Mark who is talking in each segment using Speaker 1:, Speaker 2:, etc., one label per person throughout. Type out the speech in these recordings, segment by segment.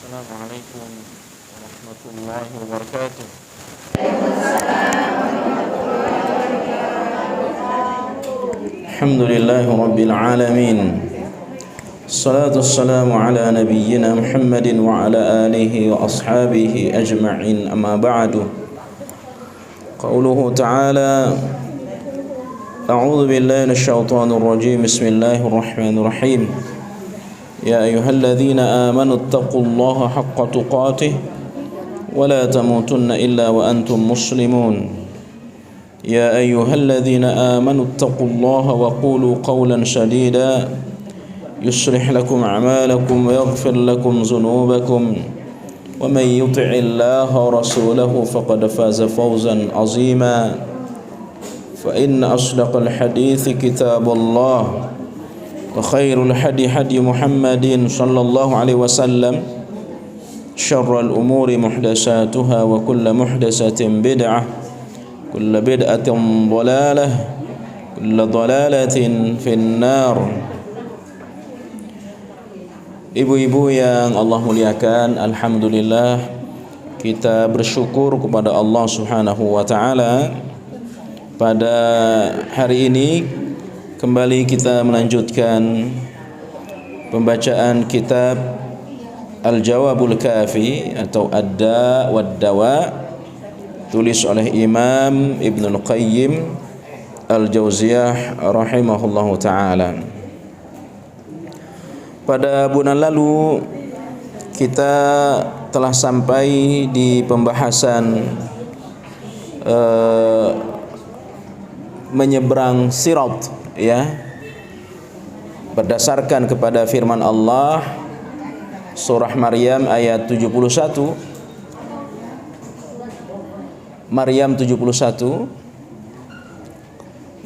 Speaker 1: Assalamualaikum warahmatullahi wabarakatuh. Alhamdulillahi rabbil alamin. Assalatu wassalamu ala nabiyyina Muhammadin wa ala alihi wa ashabihi ajma'in, amma ba'du. Qauluhu ta'ala, a'udzu billahi minasyaitonir rajim. Bismillahirrahmanirrahim. Ya ayyuhalladzina amanu taqullaha haqqa tuqatih wa la tamutunna illa wa antum muslimun. Ya ayyuhalladzina amanu taqullaha wa qulu qawlan sadida yuslih lakum a'malakum wa yaghfir lakum dhunubakum wa man yuti'illaha wa rasulahu faqad faza fawzan 'azima. Fa inna asdaqal hadithi kitabullah wa khairul hadi hadi Muhammadin sallallahu alaihi wasallam, syarrul umuri muhdatsatuha wa kullu muhdatsatin bid'ah, kullu bid'atin dhalalah, kullu dhalalatin finnar. Ibu-ibu yang Allah muliakan, alhamdulillah kita bersyukur kepada Allah Subhanahu wa taala. Pada hari ini kembali kita melanjutkan pembacaan kitab Al-Jawabul Kafi atau Ad-Da' wad-Dawa, tulis oleh Imam Ibnul Qayyim Al-Jauziyah rahimahullahu ta'ala. Pada bulan lalu kita telah sampai di pembahasan menyeberang sirat, ya, berdasarkan kepada firman Allah surah Maryam ayat 71. Maryam 71,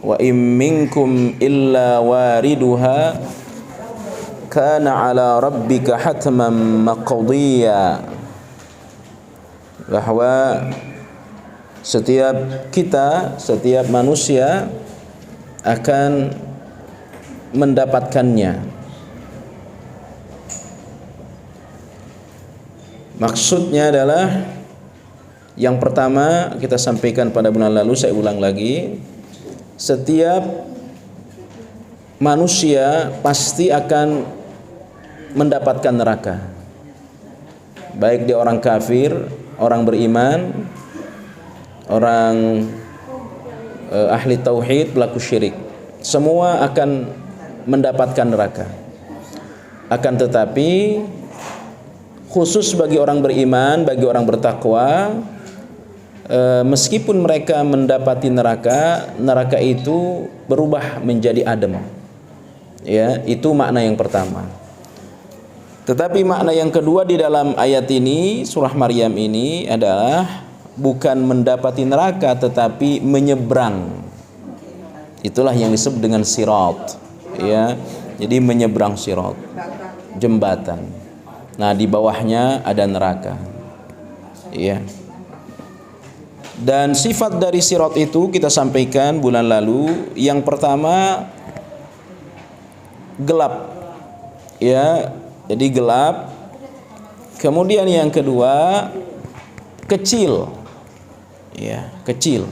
Speaker 1: wa in minkum illa wariduha kana ala rabbika hatman maqdiya, bahwa setiap kita, setiap manusia akan mendapatkannya. Maksudnya adalah, yang pertama kita sampaikan pada bulan lalu, saya ulang lagi, setiap manusia pasti akan mendapatkan neraka, baik dia orang kafir, orang beriman, orang ahli tauhid, pelaku syirik, semua akan mendapatkan neraka. Akan tetapi khusus bagi orang beriman, bagi orang bertakwa, meskipun mereka mendapati neraka, neraka itu berubah menjadi adem. Ya, itu makna yang pertama. Tetapi makna yang kedua di dalam ayat ini, surah Maryam ini, adalah bukan mendapati neraka tetapi menyeberang. Itulah yang disebut dengan sirat, ya. Jadi menyeberang sirat, jembatan. Nah, di bawahnya ada neraka, ya. Dan sifat dari sirat itu kita sampaikan bulan lalu. Yang pertama, gelap, ya. Jadi gelap. Kemudian yang kedua, kecil, ya, kecil.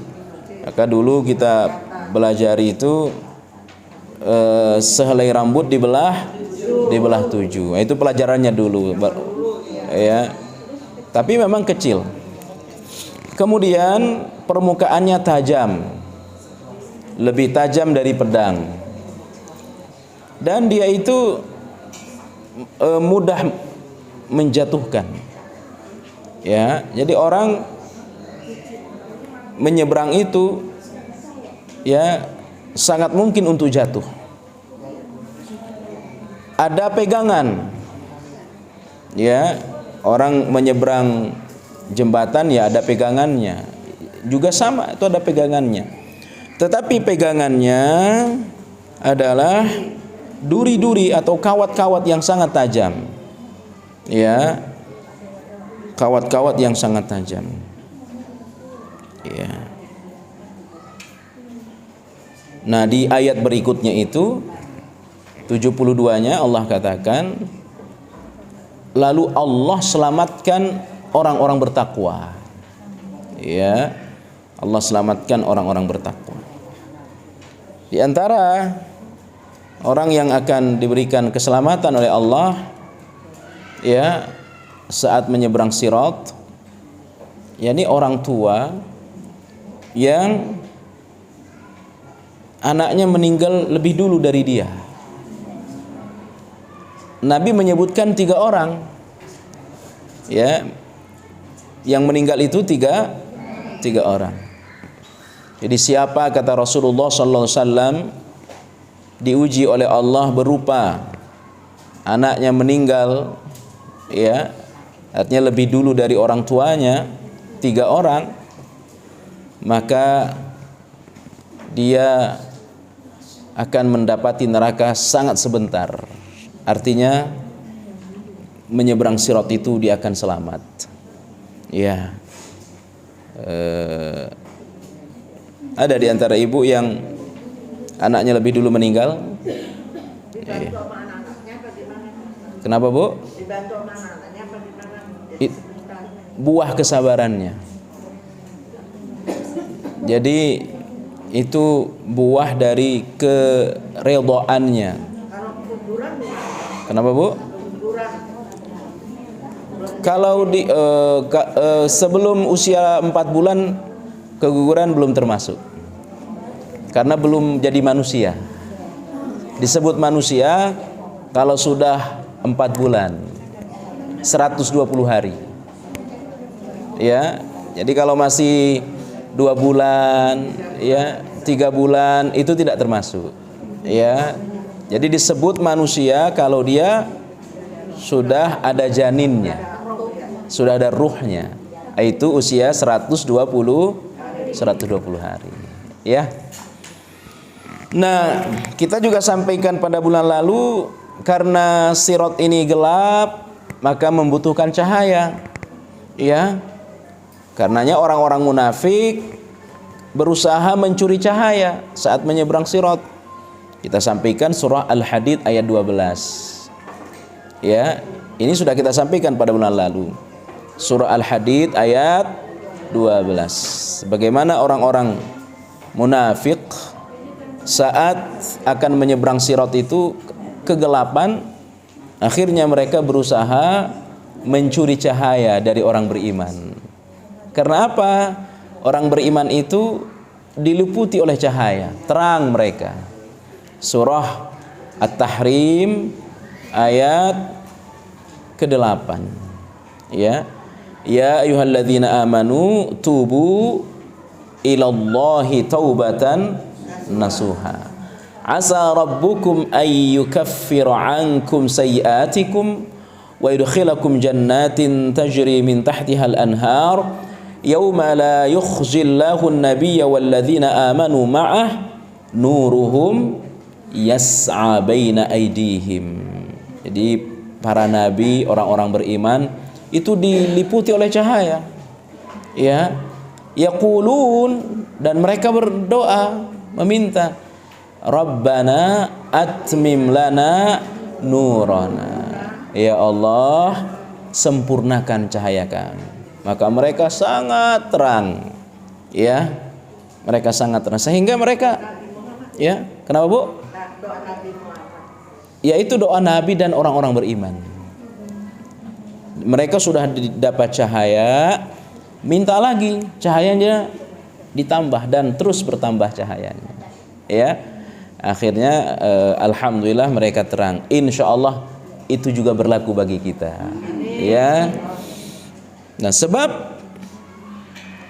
Speaker 1: Maka dulu kita belajar itu sehelai rambut dibelah 7. Itu pelajarannya dulu, ya. Tapi memang kecil. Kemudian permukaannya tajam, lebih tajam dari pedang, dan dia itu mudah menjatuhkan, ya. Jadi orang menyeberang itu, ya, sangat mungkin untuk jatuh. Ada pegangan, ya, orang menyeberang jembatan, ya, ada pegangannya. Juga sama, itu ada pegangannya. Tetapi pegangannya adalah duri-duri atau kawat-kawat yang sangat tajam, ya, kawat-kawat yang sangat tajam, ya. Nah, di ayat berikutnya itu 72-nya Allah katakan, lalu Allah selamatkan orang-orang bertakwa. Ya, Allah selamatkan orang-orang bertakwa. Di antara orang yang akan diberikan keselamatan oleh Allah, ya, saat menyeberang sirat, yakni orang tua yang anaknya meninggal lebih dulu dari dia. Nabi menyebutkan 3 orang, ya, yang meninggal itu tiga orang. Jadi siapa, kata Rasulullah SAW, diuji oleh Allah berupa anaknya meninggal, ya, artinya lebih dulu dari orang tuanya, 3 orang, maka dia akan mendapati neraka sangat sebentar. Artinya menyeberang sirat itu dia akan selamat. Ya, ada di antara ibu yang anaknya lebih dulu meninggal.
Speaker 2: Dibantu sama anak-anaknya apa gimana?
Speaker 1: Kenapa, Bu?
Speaker 2: Dibantu sama anak-anaknya apa gimana?
Speaker 1: Buah kesabarannya. Jadi itu buah dari keredoannya.
Speaker 2: Kalau kuburan ya?
Speaker 1: Kenapa, Bu?
Speaker 2: Kuburan.
Speaker 1: Kalau sebelum usia 4 bulan keguguran belum termasuk, karena belum jadi manusia. Disebut manusia kalau sudah 4 bulan 120 hari. Ya, jadi kalau masih 2 bulan, ya, 3 bulan itu tidak termasuk. Ya, jadi disebut manusia kalau dia sudah ada janinnya, sudah ada ruhnya, itu usia 120 hari. Ya. Nah, kita juga sampaikan pada bulan lalu, karena sirat ini gelap, maka membutuhkan cahaya. Ya. Karenanya orang-orang munafik berusaha mencuri cahaya saat menyeberang sirat. Kita sampaikan surah Al-Hadid ayat 12. Ya, ini sudah kita sampaikan pada bulan lalu. Surah Al-Hadid ayat 12. Bagaimana orang-orang munafik saat akan menyeberang sirat itu kegelapan, akhirnya mereka berusaha mencuri cahaya dari orang beriman. Karena apa? Orang beriman itu diliputi oleh cahaya, terang mereka. Surah At-Tahrim ayat ke-8. Ya. Ya ayyuhalladzina amanu tubu ilallahi taubatan nasuha. Asa rabbukum ay yukaffira ankum sayyi'atikum wa yudkhilakum jannatin tajri min tahtiha al-anhar yauma la yukhzillahu an-nabiyya walladzina amanu ma'ah nuruhum yas'a baina aydihim. Jadi para nabi, orang-orang beriman itu diliputi oleh cahaya. Ya, yaqulun, dan mereka berdoa meminta, Rabbana atmim lana nurana. Ya Allah, sempurnakan cahaya kami. Maka mereka sangat terang. Ya, mereka sangat terang sehingga mereka, ya, kenapa, Bu? Yaitu doa Nabi dan orang-orang beriman. Mereka sudah dapat cahaya, minta lagi cahayanya ditambah dan terus bertambah cahayanya. Ya, akhirnya alhamdulillah mereka terang. Insya Allah itu juga berlaku bagi kita. Ya. Nah, sebab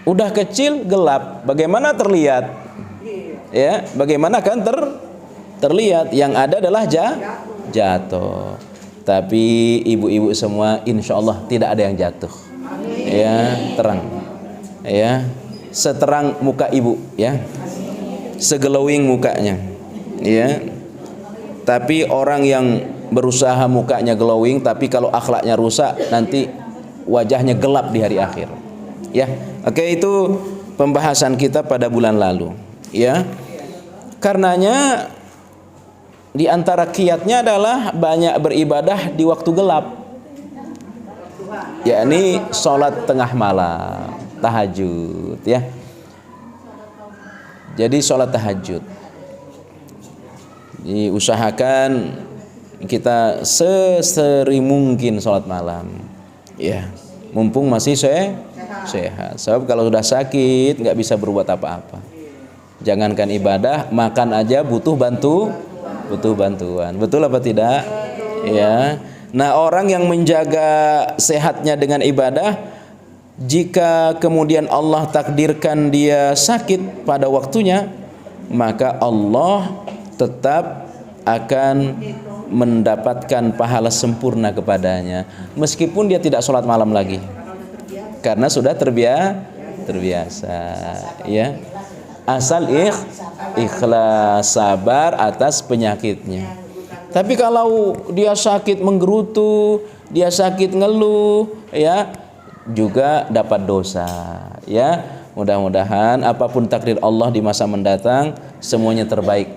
Speaker 1: udah kecil gelap, bagaimana terlihat? Ya, bagaimana kan terlihat? Yang ada adalah jatuh. Tapi ibu-ibu semua insya Allah tidak ada yang jatuh. Ya, terang. Ya, seterang muka ibu, ya, seglowing mukanya. Ya, tapi orang yang berusaha mukanya glowing, tapi kalau akhlaknya rusak, nanti wajahnya gelap di hari akhir. Ya, oke, itu pembahasan kita pada bulan lalu. Ya, karenanya di antara kiatnya adalah banyak beribadah di waktu gelap. yakni sholat tengah malam, tahajud ya. Jadi sholat tahajud diusahakan kita sesering mungkin sholat malam ya, mumpung masih sehat. Sebab kalau sudah sakit nggak bisa berbuat apa-apa. Jangankan ibadah, makan aja butuh bantuan. Betul apa tidak? Ya. Nah, orang yang menjaga sehatnya dengan ibadah, jika kemudian Allah takdirkan dia sakit pada waktunya, maka Allah tetap akan mendapatkan pahala sempurna kepadanya, meskipun dia tidak sholat malam lagi, karena sudah terbiasa ya. Asal ikhlas, sabar atas penyakitnya. Tapi kalau dia sakit menggerutu, dia sakit ngeluh ya, juga dapat dosa ya. Mudah-mudahan apapun takdir Allah di masa mendatang semuanya terbaik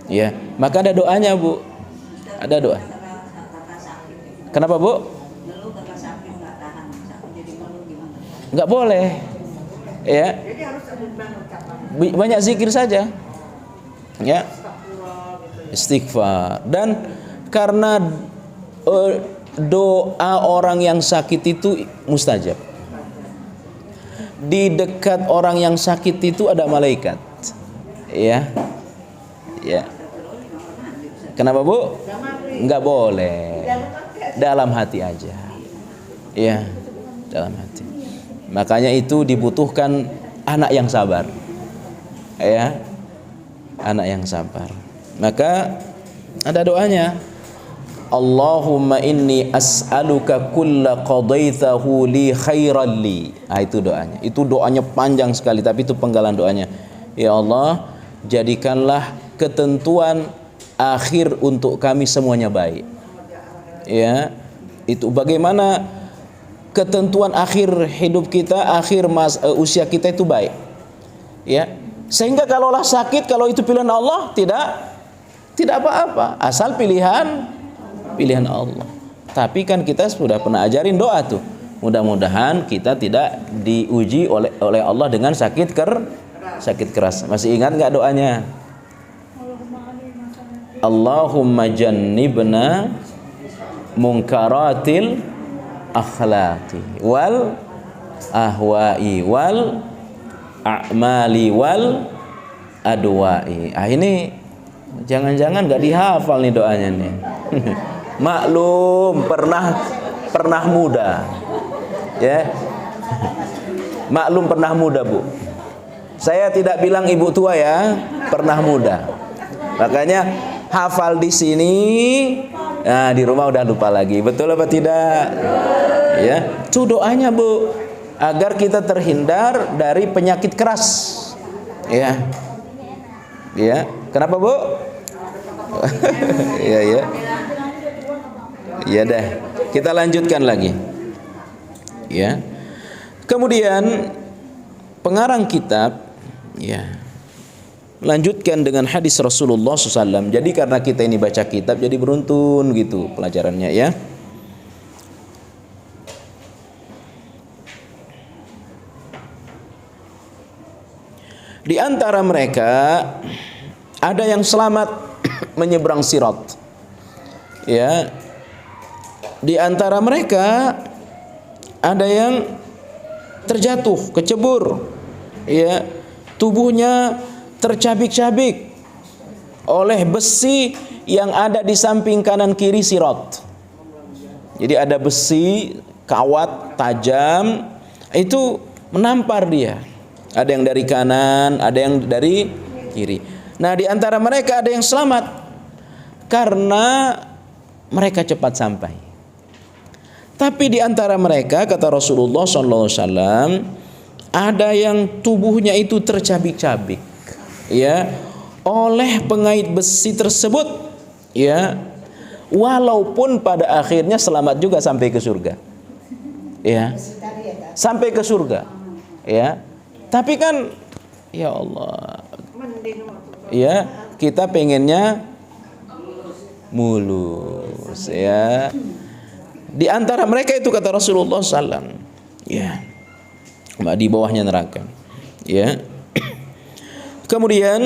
Speaker 1: ya. Maka ada doanya, Bu. Ada doa. Kenapa, Bu? Enggak boleh ya. Banyak zikir saja ya, istighfar. Dan karena doa orang yang sakit itu mustajab. Di dekat orang yang sakit itu ada malaikat. Ya. Ya. Kenapa, Bu? Enggak boleh. Dalam hati aja. Ya, dalam hati. Makanya itu dibutuhkan anak yang sabar. Ya. Anak yang sabar. Maka ada doanya. Allahumma inni as'aluka kulla qadaitahu li khairan li. Itu doanya. Itu doanya panjang sekali, tapi itu penggalan doanya. Ya Allah, jadikanlah ketentuan akhir untuk kami semuanya baik. Ya, itu bagaimana ketentuan akhir hidup kita, akhir usia kita itu baik. Ya. Sehingga kalaulah sakit, kalau itu pilihan Allah, tidak apa-apa, asal pilihan Allah. Tapi kan kita sudah pernah ajarin doa tuh. Mudah-mudahan kita tidak diuji oleh Allah dengan sakit keras. Masih ingat nggak doanya? Allahumma jannibna munkaratil akhlaqi wal ahwa'i wal a'mali wal adwa'i. Ini jangan-jangan nggak dihafal nih doanya nih. Maklum pernah muda ya. Maklum pernah muda, Bu. Saya tidak bilang ibu tua ya, pernah muda. Makanya hafal di sini, nah di rumah udah lupa lagi. Betul apa tidak? Ya, itu doanya, Bu, agar kita terhindar dari penyakit keras. Ya. Ya, kenapa, Bu? Ya. Ya dah, kita lanjutkan lagi. Ya. Kemudian pengarang kitab ya lanjutkan dengan hadis Rasulullah SAW. Jadi karena kita ini baca kitab, jadi beruntun gitu pelajarannya ya. Di antara mereka ada yang selamat menyeberang sirat. Ya. Di antara mereka ada yang terjatuh, kecebur. Ya, tubuhnya tercabik-cabik oleh besi yang ada di samping kanan kiri sirat. Jadi ada besi kawat tajam itu menampar dia. Ada yang dari kanan, ada yang dari kiri. Nah, di antara mereka ada yang selamat karena mereka cepat sampai. Tapi di antara mereka, kata Rasulullah SAW, ada yang tubuhnya itu tercabik-cabik, ya, oleh pengait besi tersebut, ya, walaupun pada akhirnya selamat juga sampai ke surga, ya, sampai ke surga, ya. Tapi kan, ya Allah, ya, kita pengennya mulus, ya. Di antara mereka itu kata Rasulullah SAW, ya, di bawahnya neraka. Ya. Kemudian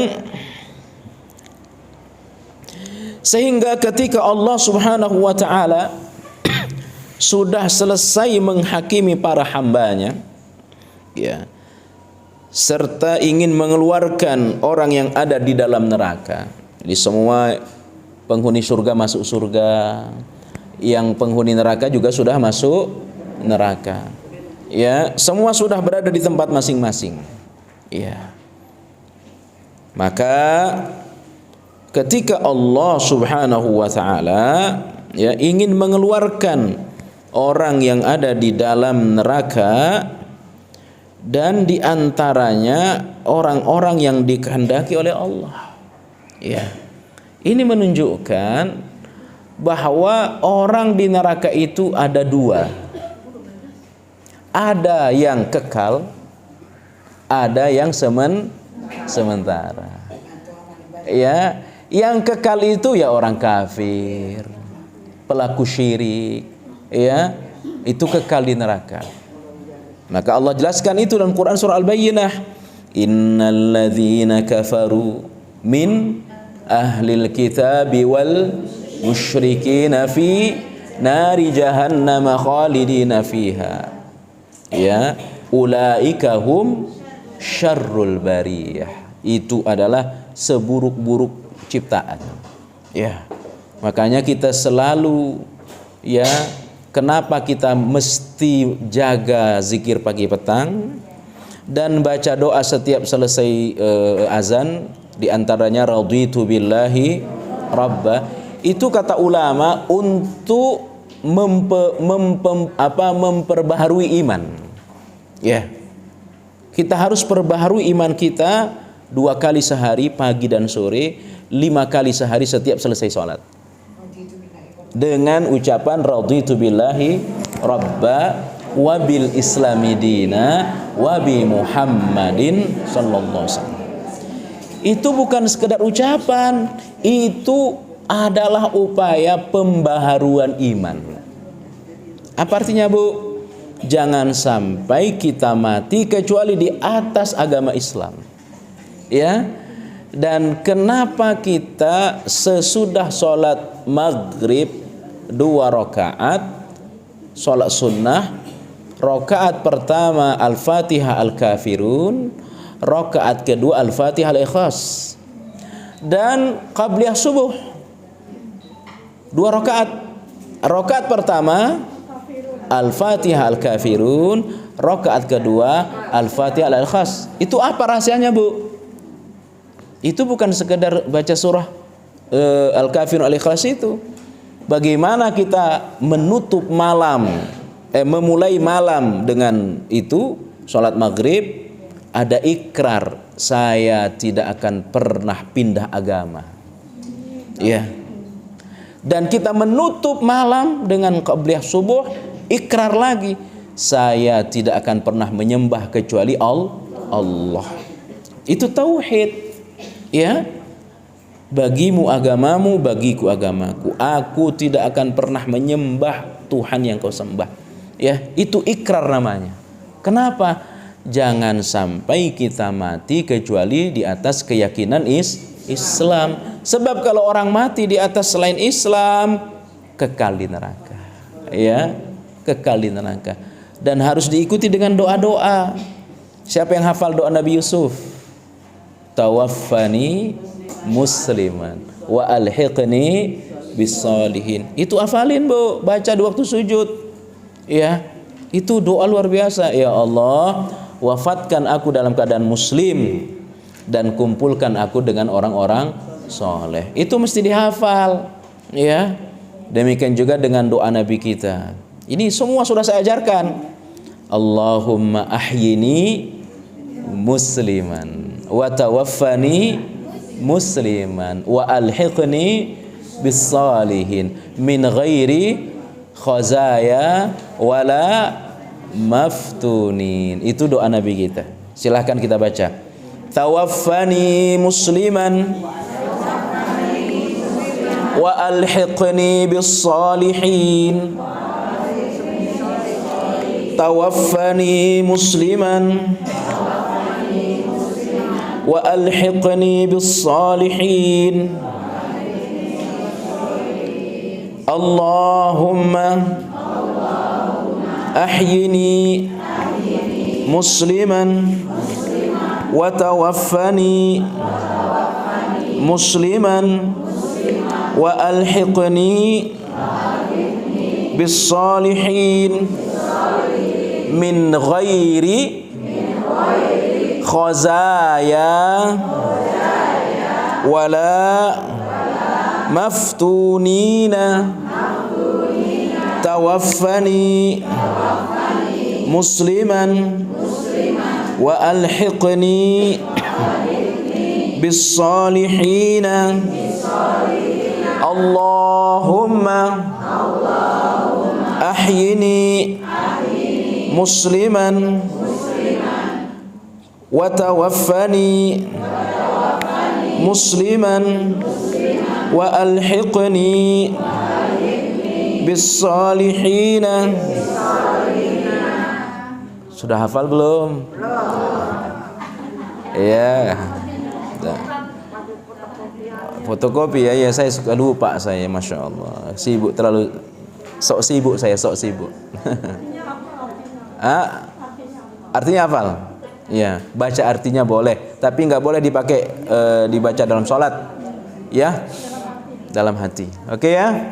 Speaker 1: sehingga ketika Allah Subhanahu wa taala sudah selesai menghakimi para hambanya, ya, serta ingin mengeluarkan orang yang ada di dalam neraka. Jadi semua penghuni surga masuk surga, yang penghuni neraka juga sudah masuk neraka. Ya, semua sudah berada di tempat masing-masing. Ya. Maka ketika Allah Subhanahu wa taala, ya, ingin mengeluarkan orang yang ada di dalam neraka, dan di antaranya orang-orang yang dikehendaki oleh Allah. Ya. Ini menunjukkan bahwa orang di neraka itu ada dua. Ada yang kekal, ada yang sementara. Ya, yang kekal itu ya orang kafir, pelaku syirik, ya, itu kekal di neraka. Maka Allah jelaskan itu dalam Quran surah Al-Bayyinah, innalladzina kafaru min ahlil kitabi wal musyrikina fi nari jahannam khalidina fiha, ya, ulaika hum syarrul bariyah. Itu adalah seburuk-buruk ciptaan. Ya. Makanya kita selalu, ya, kenapa kita mesti jaga zikir pagi petang dan baca doa setiap selesai azan, di antaranya raditu billahi rabba. Itu kata ulama untuk memperbaharui iman. Ya. Kita harus perbaharui iman kita 2 kali sehari, pagi dan sore, 5 kali sehari setiap selesai sholat, dengan ucapan raditu billahi rabba wa bil islami dina wa bi Muhammadin sallallahu alaihi wasallam. Itu bukan sekedar ucapan, itu adalah upaya pembaharuan iman. Apa artinya, Bu? Jangan sampai kita mati kecuali di atas agama Islam. Ya. Dan kenapa kita sesudah sholat maghrib 2 rakaat sholat sunnah, rakaat pertama Al-Fatihah Al-Kafirun, rakaat kedua Al-Fatihah Al-Ikhlas, dan qabliyah subuh 2 rakaat. Rakaat pertama Al-Fatihah Al-Kafirun, rakaat kedua Al-Fatihah Al-Ikhlas. Itu apa rahasianya, Bu? Itu bukan sekedar baca surah Al-Kafirun Al-Ikhlas itu. Bagaimana kita menutup malam, memulai malam dengan itu, sholat maghrib, ada ikrar, saya tidak akan pernah pindah agama. Ya. Dan kita menutup malam dengan qabliyah subuh, ikrar lagi, saya tidak akan pernah menyembah kecuali Allah. Itu tauhid. Ya, bagimu agamamu, bagiku agamaku. Aku tidak akan pernah menyembah Tuhan yang kau sembah. Ya, itu ikrar namanya. Kenapa? Jangan sampai kita mati kecuali di atas keyakinan Islam. Sebab kalau orang mati di atas selain Islam, kekal di neraka. Ya, kekal di neraka. Dan harus diikuti dengan doa-doa. Siapa yang hafal doa Nabi Yusuf? Tawaffani musliman wa alhiqni bisalihin. Itu hafalin, Bu, baca di waktu sujud. Ya, itu doa luar biasa. Ya Allah, wafatkan aku dalam keadaan muslim dan kumpulkan aku dengan orang-orang soleh. Itu mesti dihafal. Ya, demikian juga dengan doa Nabi kita. Ini semua sudah saya ajarkan. Allahumma ahyini musliman wa tawaffani musliman wa alhiqni bissalihin min ghairi khazaya wala maftunin. Itu doa Nabi kita. Silahkan kita baca. Tawaffani musliman wa alhiqni bissalihin tawaffani musliman wa alhiqni bis salihin. Allahumma ahyini musliman wa tawaffani musliman wa alhiqni bis salihin min ghairi khazaya wala maftunina tawaffani musliman wa alhiqni bis salihina. Allahumma ahyini musliman wa tawaffani musliman wa alhiqni bis salihina. Sudah hafal belum? Ya. Fotokopi ya, saya suka lupa saya, masya Allah. Sibuk terlalu, sok sibuk saya, sok sibuk. Artinya hafal? Ya, baca artinya boleh, tapi nggak boleh dipakai dibaca dalam sholat, ya, dalam hati. Oke ya.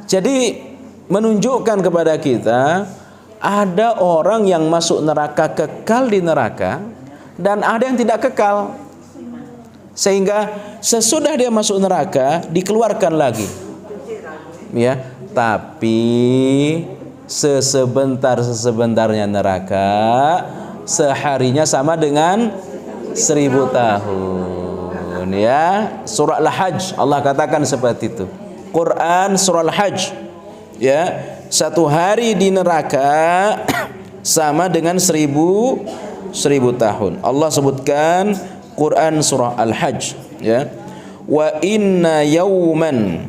Speaker 1: Jadi menunjukkan kepada kita ada orang yang masuk neraka kekal di neraka dan ada yang tidak kekal. Sehingga sesudah dia masuk neraka dikeluarkan lagi. Ya, tapi sesebentarnya neraka seharinya sama dengan 1000 tahun. Ya, surah Al-Hajj Allah katakan seperti itu. Quran surah Al-Hajj. Ya, satu hari di neraka sama dengan 1000 tahun. Allah sebutkan Quran surah Al-Hajj, ya. Wa inna yawman,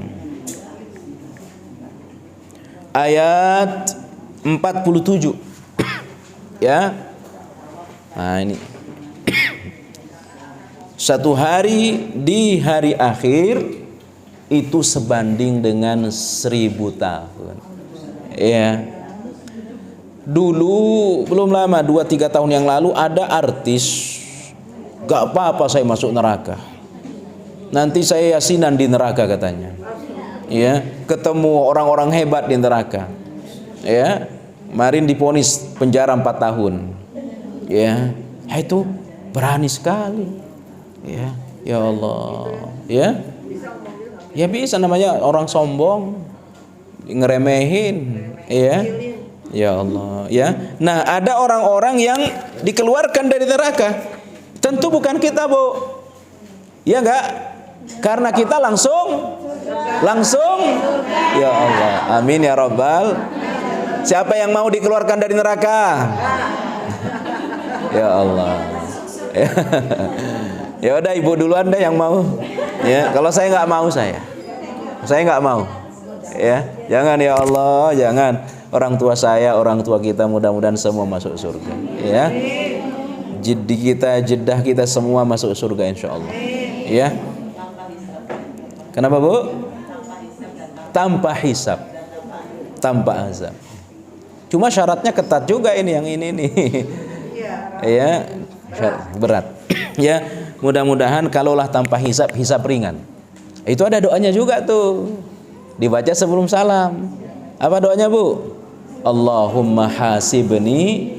Speaker 1: ayat 47. Ya. Nah, ini. Satu hari di hari akhir itu sebanding dengan 1000 tahun. Ya. Dulu belum lama, 2-3 tahun yang lalu ada artis, gak apa-apa saya masuk neraka, nanti saya yasinan di neraka katanya. Ya, ketemu orang-orang hebat di neraka. Ya, kemarin divonis penjara 4 tahun. Ya, itu berani sekali. Ya, ya Allah. Ya, ya bisa, namanya orang sombong, ngeremehin. Ya, ya Allah. Ya, nah ada orang-orang yang dikeluarkan dari neraka. Tentu bukan kita, Bu. Ya enggak? Karena kita langsung ya Allah. Amin ya Rabbal. Siapa yang mau dikeluarkan dari neraka? Ya Allah. Ya udah, Ibu duluan deh yang mau. Ya, kalau saya enggak mau, saya enggak mau. Ya, jangan ya Allah, jangan. Orang tua saya, orang tua kita mudah-mudahan semua masuk surga. Ya. Jedah kita semua masuk surga insyaallah. Ya. Kenapa, Bu? Tanpa hisab, tanpa azab. Cuma syaratnya ketat juga ini, yang ini nih. Ya, berat. Ya, mudah-mudahan kalaulah tanpa hisab, hisab ringan. Itu ada doanya juga tuh. Dibaca sebelum salam. Apa doanya, Bu? Allahumma hasibni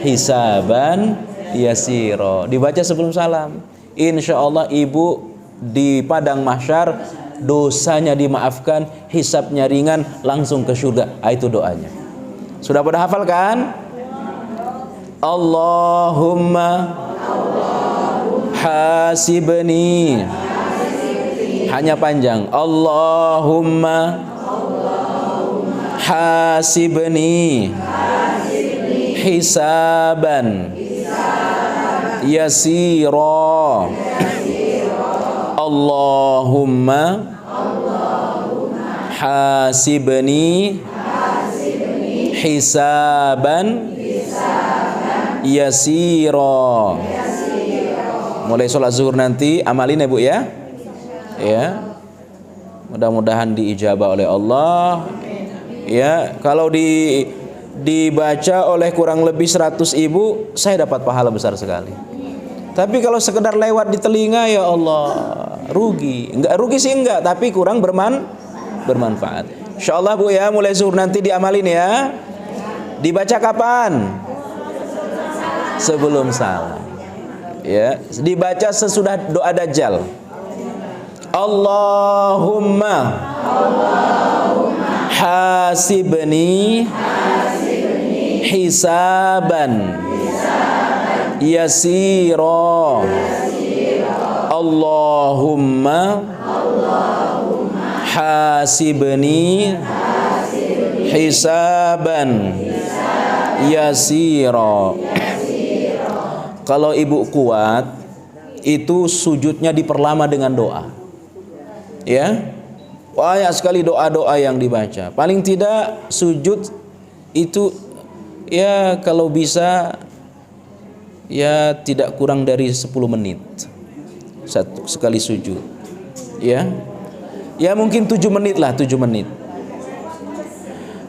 Speaker 1: hisaban yasiro. Dibaca sebelum salam. Insya Allah ibu di padang mahsyar dosanya dimaafkan, hisabnya ringan, langsung ke surga. Itu doanya. Sudah pada hafal kan? Allahumma hasibni. Hanya panjang. Allahumma hasibni hisaban yasira. Allahumma hasibni hisaban yasira. Mulai sholat zuhur nanti amalin ya Bu ya. Ya. Mudah-mudahan diijabah oleh Allah. Ya, kalau dibaca oleh kurang lebih 100 ibu, saya dapat pahala besar sekali. Tapi kalau sekedar lewat di telinga, ya Allah, rugi. Enggak rugi sih enggak, tapi kurang bermanfaat. Insyaallah Bu ya, mulai zuhur nanti diamalin ya. Dibaca kapan? Sebelum salam. Ya, dibaca sesudah doa Dajjal. Allahumma hasibni hisaban yasira. Allahumma hasibni hisaban yasira. Kalau ibu kuat, itu sujudnya diperlama dengan doa. Ya, banyak sekali doa-doa yang dibaca. Paling tidak sujud itu ya kalau bisa ya tidak kurang dari 10 menit satu sekali sujud. Ya, ya mungkin 7 menit lah, 7 menit.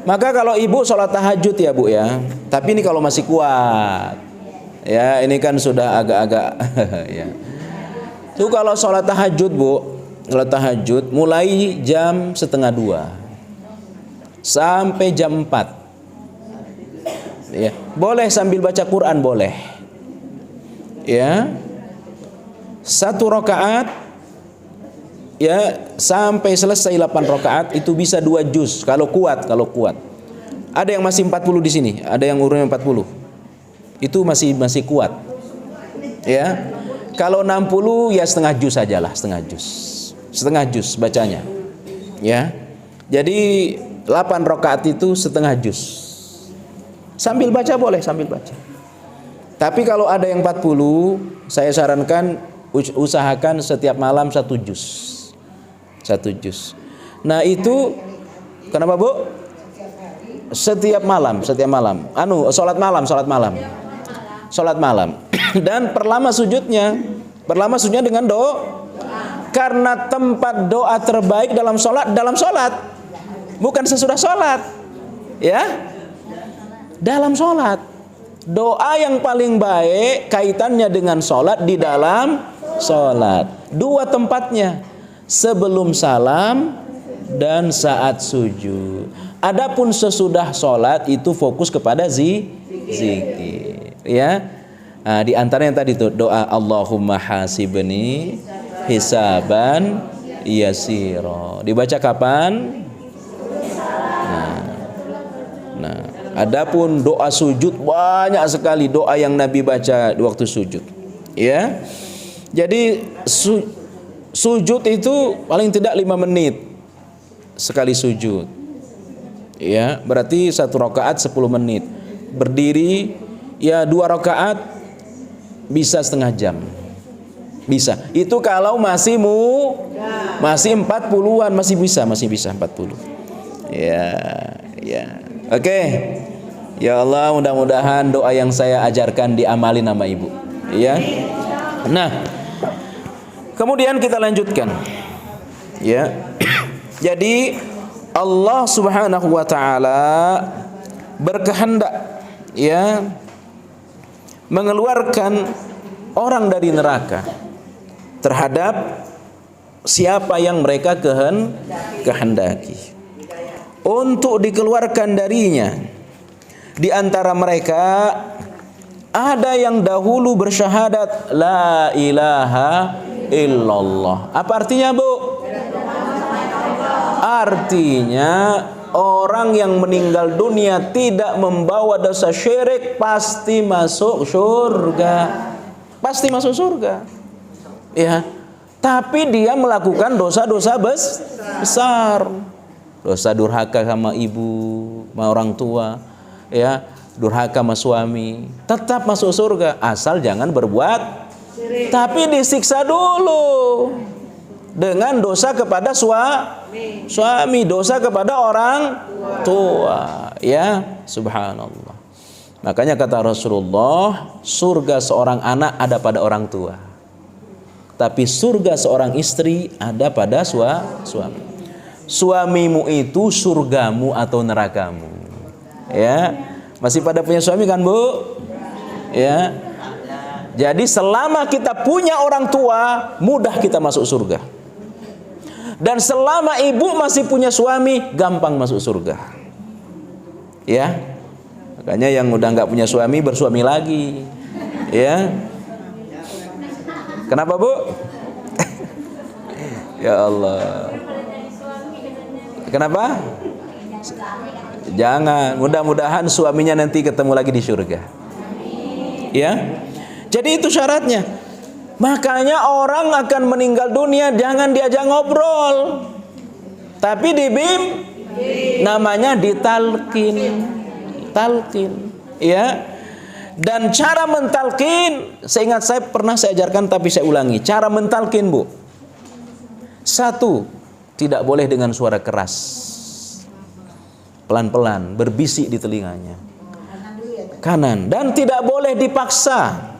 Speaker 1: Maka kalau ibu sholat tahajud ya Bu ya, tapi ini kalau masih kuat. Ya, ini kan sudah agak-agak ya. Tuh kalau sholat tahajud Bu, sholat tahajud mulai jam 1:30 sampai jam 4. Ya, boleh sambil baca Quran boleh. Ya. 1 rakaat ya sampai selesai 8 rakaat itu bisa 2 juz kalau kuat. Ada yang masih 40 di sini, ada yang umurnya 40. Itu masih kuat. Ya. Kalau 60 ya setengah juz sajalah, setengah juz bacanya. Ya. Jadi 8 rakaat itu setengah juz. Sambil baca boleh, sambil baca. Tapi kalau ada yang 40, saya sarankan usahakan setiap malam 1 juz. 1 juz. Nah, itu kenapa Bu? Setiap malam. Sholat malam. Dan perlama sujudnya dengan doa. Karena tempat doa terbaik dalam sholat, bukan sesudah sholat. Ya, dalam sholat. Doa yang paling baik kaitannya dengan sholat di dalam sholat. 2 tempatnya, sebelum salam dan saat sujud. Adapun sesudah sholat itu fokus kepada zikir. Ya, nah, di antaranya tadi tuh doa Allahumma hasibni hisaban yasira. Dibaca kapan? Nah, adapun doa sujud banyak sekali doa yang Nabi baca di waktu sujud. Ya, jadi sujud itu paling tidak 5 menit sekali sujud. Ya, berarti 1 rakaat 10 menit. Berdiri ya 2 rakaat bisa setengah jam. Bisa. Itu kalau masih 40-an masih bisa 40. Ya. Oke. Ya Allah, mudah-mudahan doa yang saya ajarkan diamalin sama ibu. Ya. Nah, kemudian kita lanjutkan. Ya. Jadi Allah Subhanahu wa taala berkehendak ya mengeluarkan orang dari neraka terhadap siapa yang mereka kehendaki untuk dikeluarkan darinya. Di antara mereka ada yang dahulu bersyahadat la ilaha illallah. Apa artinya Bu? Artinya orang yang meninggal dunia tidak membawa dosa syirik pasti masuk surga. Pasti masuk surga. Ya. Tapi dia melakukan dosa-dosa besar. Dosa durhaka sama ibu, sama orang tua, ya, durhaka sama suami, tetap masuk surga asal jangan berbuat syirik. Tapi disiksa dulu dengan dosa kepada suami, dosa kepada orang tua. Ya, subhanallah. Makanya kata Rasulullah, surga seorang anak ada pada orang tua, tapi surga seorang istri ada pada suami. Suamimu itu surgamu atau nerakamu. Ya, masih pada punya suami kan, Bu? Ya. Jadi selama kita punya orang tua, mudah kita masuk surga. Dan selama ibu masih punya suami, gampang masuk surga. Ya. Makanya yang udah nggak punya suami, bersuami lagi. Ya. Kenapa, Bu? Ya Allah. Kenapa? Jangan. Mudah-mudahan suaminya nanti ketemu lagi di surga. Ya. Jadi itu syaratnya. Makanya orang akan meninggal dunia jangan diajak ngobrol, tapi namanya ditalkin. Talkin, ya. Dan cara mentalkin, seingat saya pernah saya ajarkan tapi saya ulangi. Cara mentalkin, Bu. 1, tidak boleh dengan suara keras. Pelan-pelan, berbisik di telinganya. Kanan. Dan tidak boleh dipaksa.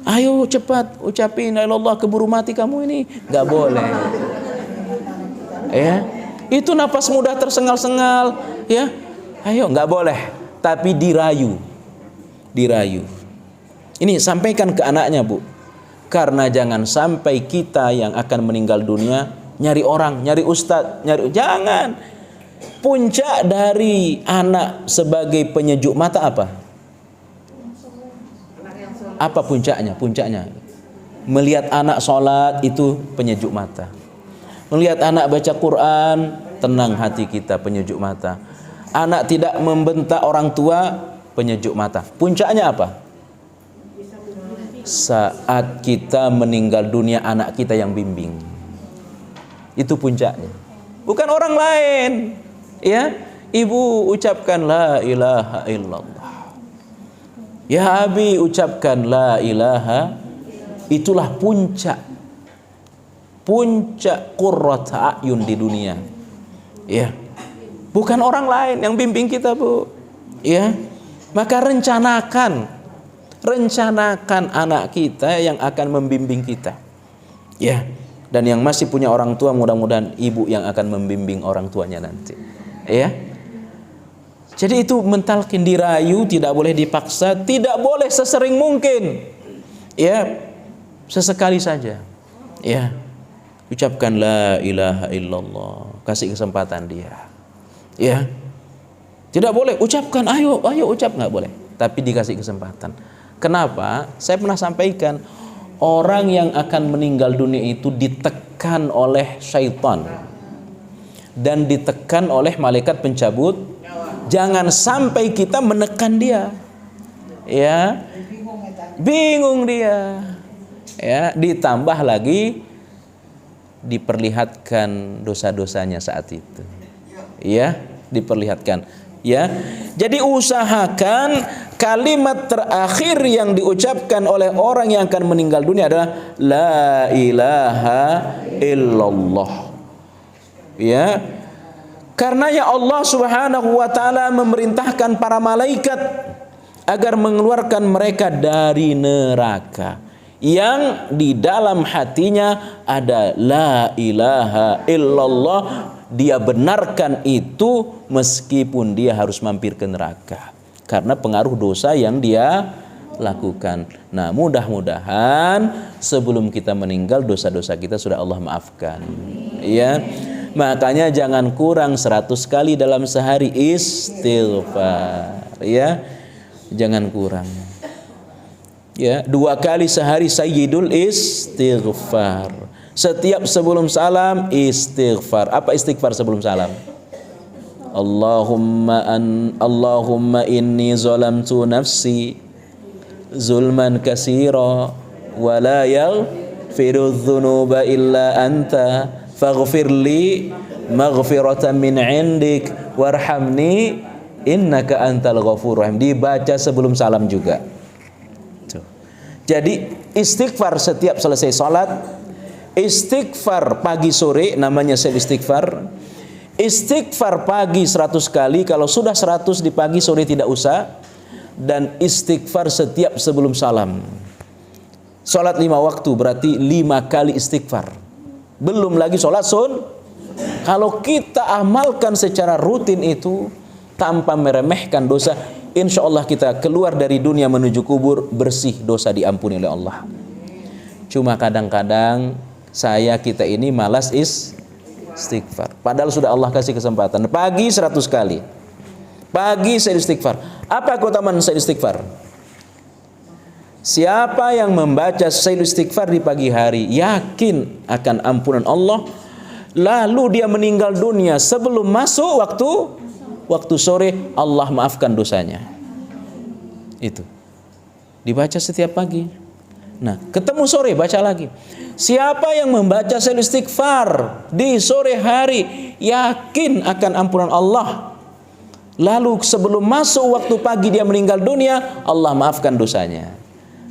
Speaker 1: Ayo cepat ucapin la ilaha illallah, keburu mati kamu ini. Nggak boleh. Ya. Itu napas mudah tersengal-sengal, ya. Ayo, nggak boleh. Tapi dirayu. Dirayu. Ini sampaikan ke anaknya, Bu. Karena jangan sampai kita yang akan meninggal dunia nyari orang, nyari ustadz, jangan. Puncak dari anak sebagai penyejuk mata apa? Apa puncaknya? Puncaknya melihat anak sholat itu penyejuk mata. Melihat anak baca Quran, tenang hati kita, penyejuk mata. Anak tidak membentak orang tua, penyejuk mata. Puncaknya apa? Saat kita meninggal dunia, anak kita yang bimbing. Itu puncaknya. Bukan orang lain. Ya, ibu ucapkan la ilaha illallah. Ya abi ucapkan la ilaha. Itulah puncak qurrat a'yun di dunia. Ya. Bukan orang lain yang bimbing kita, Bu. Ya. Maka rencanakan anak kita yang akan membimbing kita. Ya. Dan yang masih punya orang tua, mudah-mudahan ibu yang akan membimbing orang tuanya nanti. Ya. Jadi itu mentalkin, dirayu, tidak boleh dipaksa, tidak boleh sesering mungkin. Ya. Sesekali saja. Ya. Ucapkan la ilaha illallah, kasih kesempatan dia. Ya. Tidak boleh ucapkan, ayo ucap, nggak boleh. Tapi dikasih kesempatan. Kenapa? Saya pernah sampaikan, orang yang akan meninggal dunia itu ditekan oleh syaitan dan ditekan oleh malaikat pencabut. Jangan sampai kita menekan dia. Ya. Bingung dia. Ya, ditambah lagi diperlihatkan dosa-dosanya saat itu. Ya, diperlihatkan. Ya. Jadi usahakan kalimat terakhir yang diucapkan oleh orang yang akan meninggal dunia adalah la ilaha illallah. Ya. Karena ya Allah Subhanahu wa taala memerintahkan para malaikat agar mengeluarkan mereka dari neraka yang di dalam hatinya ada la ilaha illallah. Dia benarkan itu meskipun dia harus mampir ke neraka karena pengaruh dosa yang dia lakukan. Nah, mudah-mudahan sebelum kita meninggal dosa-dosa kita sudah Allah maafkan. Ya. Makanya jangan kurang 100 kali dalam sehari istighfar. Ya. Jangan kurang. Ya, 2 kali sehari sayyidul istighfar. Setiap sebelum salam istighfar. Apa istighfar sebelum salam? Allahumma inni zalamtu nafsi zulman katsira wa la yaghfiru dzunuba illa anta faghfirli maghfiratan min 'indik warhamni innaka antal ghafurur rahim. Dibaca sebelum salam juga. Jadi istighfar setiap selesai salat, istighfar pagi sore namanya self istighfar, Istighfar pagi 100 kali, kalau sudah 100 di pagi sore tidak usah. Dan istighfar setiap sebelum salam. Salat 5 waktu berarti 5 kali istighfar. Belum lagi salat Kalau kita amalkan secara rutin itu tanpa meremehkan dosa, insya Allah kita keluar dari dunia menuju kubur bersih, dosa diampuni oleh Allah. Cuma kadang-kadang kita ini malas istighfar. Padahal sudah Allah kasih kesempatan. Pagi 100 kali. Pagi saya istighfar. Apa keutamaan saya istighfar? Siapa yang membaca saya istighfar di pagi hari, yakin akan ampunan Allah, lalu dia meninggal dunia sebelum masuk waktu sore, Allah maafkan dosanya. Itu dibaca setiap pagi. Nah, ketemu sore baca lagi. Siapa yang membaca saya istighfar di sore hari, yakin akan ampunan Allah, lalu sebelum masuk waktu pagi dia meninggal dunia, Allah maafkan dosanya.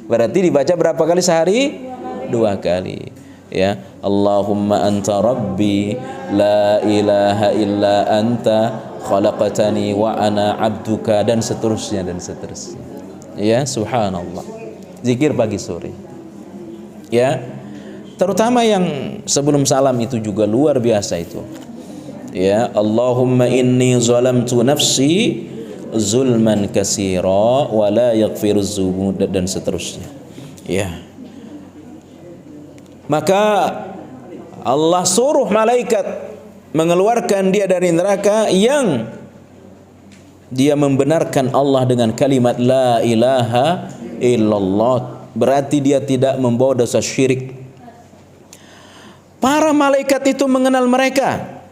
Speaker 1: Berarti dibaca berapa kali sehari? 2 kali. Ya, Allahumma anta rabbi la ilaha illa anta khalaqtani wa ana abduka, dan seterusnya. Ya, subhanallah. Zikir pagi sore. Ya, terutama yang sebelum salam itu juga luar biasa itu. Ya, Allahumma inni zalamtu nafsi zulman katsira wa la yaghfiruz dzunub, dan seterusnya. Ya. Maka Allah suruh malaikat mengeluarkan dia dari neraka yang dia membenarkan Allah dengan kalimat la ilaha illallah, berarti dia tidak membawa dosa syirik. Para malaikat itu mengenal mereka.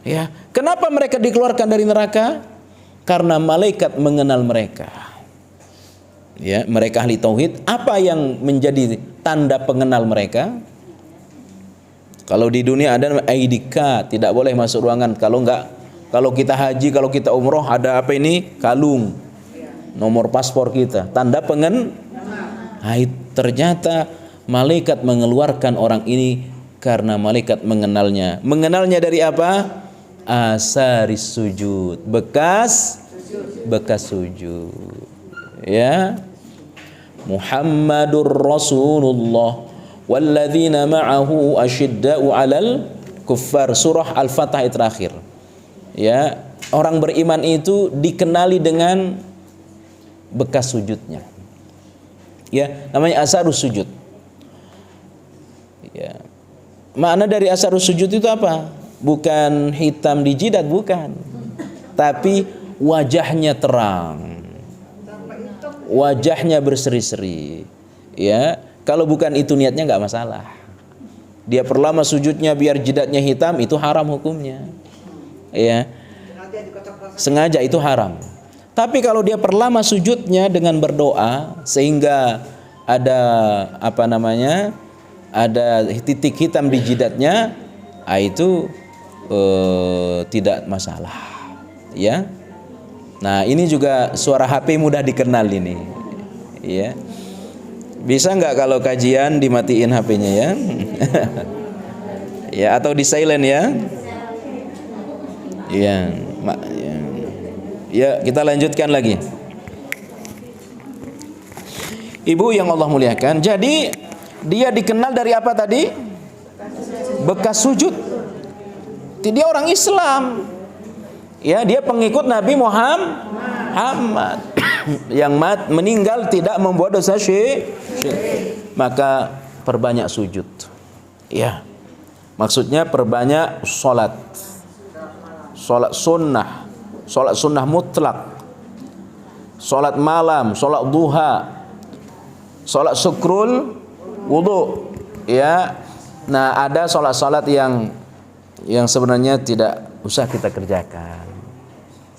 Speaker 1: Ya, kenapa mereka dikeluarkan dari neraka? Karena malaikat mengenal mereka. Ya, mereka ahli tauhid. Apa yang menjadi tanda pengenal mereka? Kalau di dunia ada ID card, tidak boleh masuk ruangan. Kalau kita haji, kalau kita umroh, ada apa ini? Kalung, nomor paspor kita, tanda pengen. Ternyata malaikat mengeluarkan orang ini karena malaikat mengenalnya. Mengenalnya dari apa? Asaris sujud, bekas sujud. Ya, Muhammadur Rasulullah walladzina ma'ahu asyidda'u 'alal kuffar, surah Al-Fatah terakhir. Ya, orang beriman itu dikenali dengan bekas sujudnya. Ya, namanya asarus sujud. Ya. Makna dari asarus sujud itu apa? Bukan hitam di jidat, bukan. Tapi wajahnya terang. Wajahnya berseri-seri. Ya, kalau bukan itu niatnya enggak masalah. Dia perlama sujudnya biar jidatnya hitam, itu haram hukumnya. Ya. Sengaja itu haram. Tapi kalau dia perlama sujudnya dengan berdoa sehingga ada ada titik hitam di jidatnya, itu tidak masalah. Ya. Nah, ini juga suara HP mudah dikenal ini. Ya. Bisa nggak kalau kajian dimatiin HP-nya ya? Ya, atau di silent ya? Ya. Ya, kita lanjutkan lagi. Ibu yang Allah muliakan, jadi dia dikenal dari apa tadi? Bekas sujud. Dia orang Islam. Ya, dia pengikut Nabi Muhammad yang meninggal tidak membuat dosa syirik. Maka perbanyak sujud. Ya. Maksudnya perbanyak salat. Salat sunnah mutlak, salat malam, salat duha, salat syukrul wudu. Ya. Nah, ada salat-salat yang sebenarnya tidak usah kita kerjakan.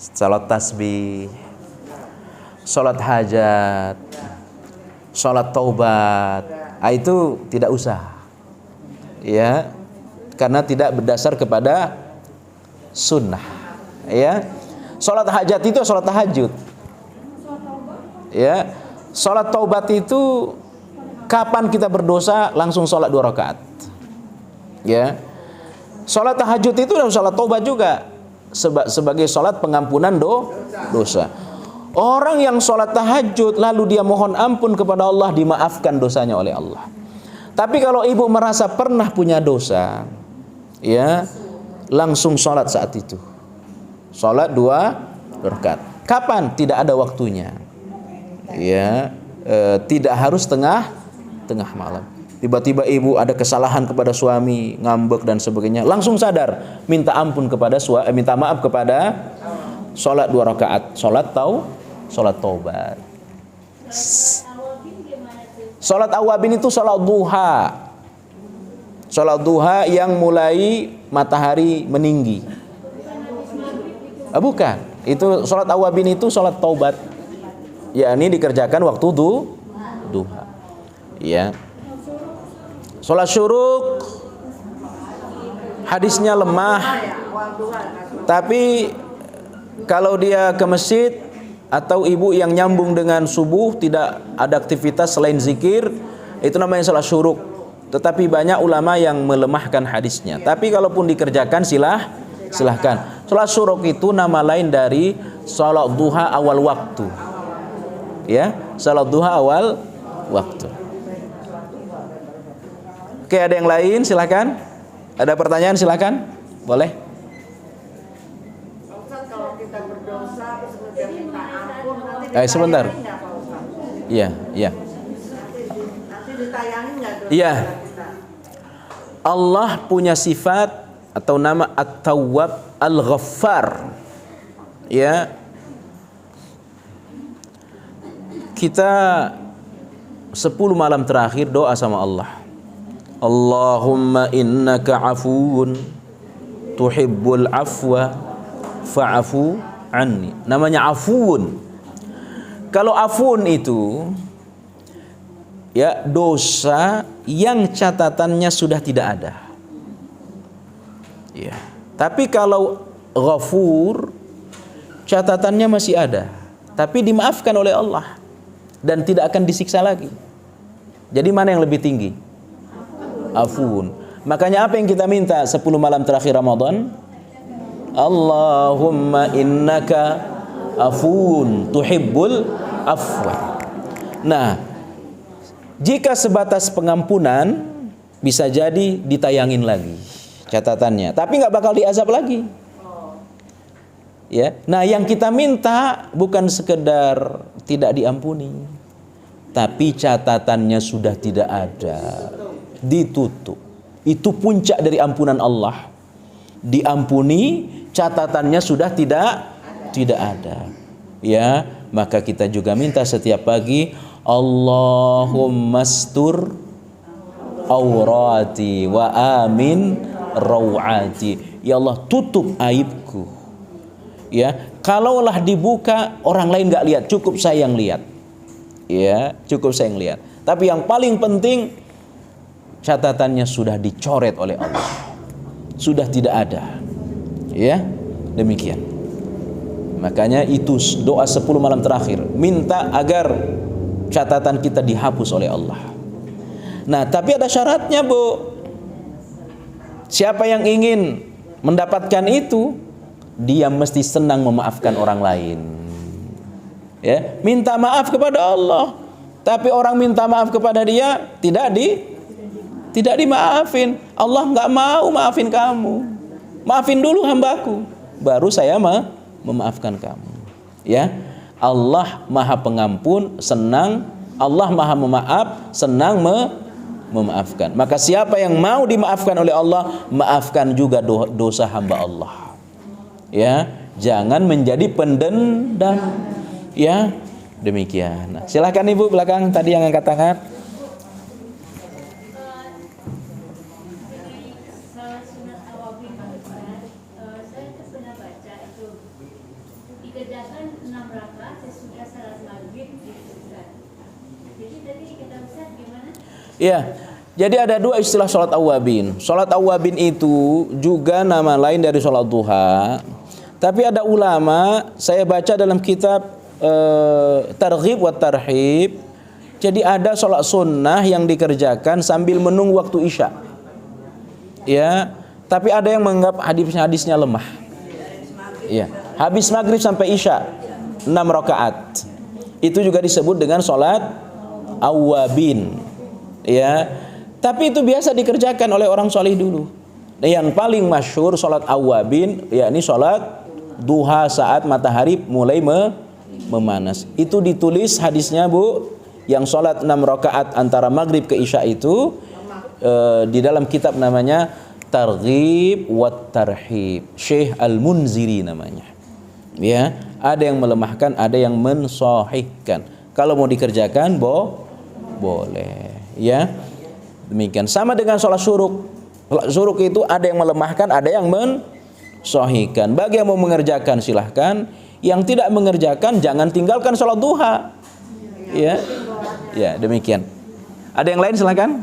Speaker 1: Salat tasbih, salat hajat, salat taubat, itu tidak usah. Ya, karena tidak berdasar kepada sunnah. Ya, salat hajat itu salat tahajud. Ya, salat taubat itu kapan kita berdosa langsung salat 2 rakaat. Ya, salat tahajud itu adalah salat taubat juga. sebagai sholat pengampunan dosa. Orang yang sholat tahajud lalu dia mohon ampun kepada Allah, dimaafkan dosanya oleh Allah. Tapi kalau ibu merasa pernah punya dosa, ya, langsung sholat saat itu. Sholat 2 rakaat. Kapan? Tidak ada waktunya. Ya, tidak harus tengah malam. Tiba-tiba ibu ada kesalahan kepada suami, ngambek dan sebagainya, langsung sadar, minta ampun kepada minta maaf kepada, sholat 2 rakaat, sholat taubat. Sholat awabin itu sholat duha. Sholat duha yang mulai matahari meninggi. Bukan, itu sholat awabin itu sholat taubat. Ya, ini dikerjakan waktu duha. Ya. Sholat syuruk hadisnya lemah. Tapi kalau dia ke masjid atau ibu yang nyambung dengan subuh, tidak ada aktivitas selain zikir, itu namanya sholat syuruk. Tetapi banyak ulama yang melemahkan hadisnya. Tapi kalaupun dikerjakan silahkan. Sholat syuruk itu nama lain dari sholat duha awal waktu. Ya, sholat duha awal waktu. Oke, ada yang lain? Silahkan. Ada pertanyaan? Silahkan. Boleh.
Speaker 2: Kalau kita berdosa terus kemudian minta ampun, nanti
Speaker 1: Sebentar.
Speaker 2: nggak, Pak Ustaz?
Speaker 1: Iya.
Speaker 2: Nanti ditayangin nggak dosa
Speaker 1: Iya.
Speaker 2: kita?
Speaker 1: Allah punya sifat atau nama At-Tawwab Al-Ghaffar. Ya. Kita 10 malam terakhir doa sama Allah. Allahumma innaka afuun tuhibbul afwa fa'afu anni. Namanya afuun. Kalau afuun itu ya dosa yang catatannya sudah tidak ada. Ya. Tapi kalau ghafur catatannya masih ada, tapi dimaafkan oleh Allah dan tidak akan disiksa lagi. Jadi mana yang lebih tinggi? Afun. Makanya apa yang kita minta 10 malam terakhir Ramadan? Allahumma innaka afun tuhibbul afwa. Nah, jika sebatas pengampunan bisa jadi ditayangin lagi catatannya, tapi nggak bakal diazab lagi. Ya, nah yang kita minta bukan sekedar tidak diampuni, tapi catatannya sudah tidak ada, ditutup. Itu puncak dari ampunan Allah. Diampuni, catatannya sudah tidak ada. Ya, maka kita juga minta setiap pagi, Allahumma astur aurati wa amin rawati. Ya Allah, tutup aibku. Ya, kalaulah dibuka orang lain nggak lihat, cukup saya yang lihat. Ya, cukup saya yang lihat. Tapi yang paling penting catatannya sudah dicoret oleh Allah, sudah tidak ada. Ya, demikian. Makanya itu doa 10 malam terakhir, minta agar catatan kita dihapus oleh Allah. Nah, tapi ada syaratnya, Bu. Siapa yang ingin mendapatkan itu, dia mesti senang memaafkan orang lain. Ya, minta maaf kepada Allah. Tapi orang minta maaf kepada dia tidak dimaafin. Allah nggak mau maafin kamu. Maafin dulu hambaku, baru saya memaafkan kamu. Ya, Allah Maha Pengampun, senang. Allah Maha Memaaf, senang memaafkan. Maka siapa yang mau dimaafkan oleh Allah, maafkan juga dosa hamba Allah. Ya, jangan menjadi pendendam. Ya, demikian. Nah, silakan Ibu belakang tadi yang angkat tangan. Ya, jadi ada 2 istilah sholat awabin. Sholat awabin itu juga nama lain dari sholat duha. Tapi ada ulama, saya baca dalam kitab Targhib wa Tarhib, jadi ada sholat sunnah yang dikerjakan sambil menunggu waktu isya. Ya, tapi ada yang menganggap hadisnya lemah. Iya, habis maghrib sampai isya 6 rakaat. Itu juga disebut dengan sholat awwabin. Ya, tapi itu biasa dikerjakan oleh orang soleh dulu. Yang paling masyhur sholat awwabin, yakni sholat duha saat matahari mulai memanas. Itu ditulis hadisnya, Bu, yang sholat 6 rakaat antara maghrib ke isya itu di dalam kitab namanya Targhib wat Tarhib, Syekh Al-Munziri namanya. Ya, ada yang melemahkan, ada yang mensahihkan. Kalau mau dikerjakan boleh, ya. Demikian. Sama dengan sholat syuruk. Sholat syuruk itu ada yang melemahkan, ada yang mensahihkan. Bagi yang mau mengerjakan silahkan, yang tidak mengerjakan jangan tinggalkan sholat duha. Ya, ya, demikian. Ada yang lain silahkan.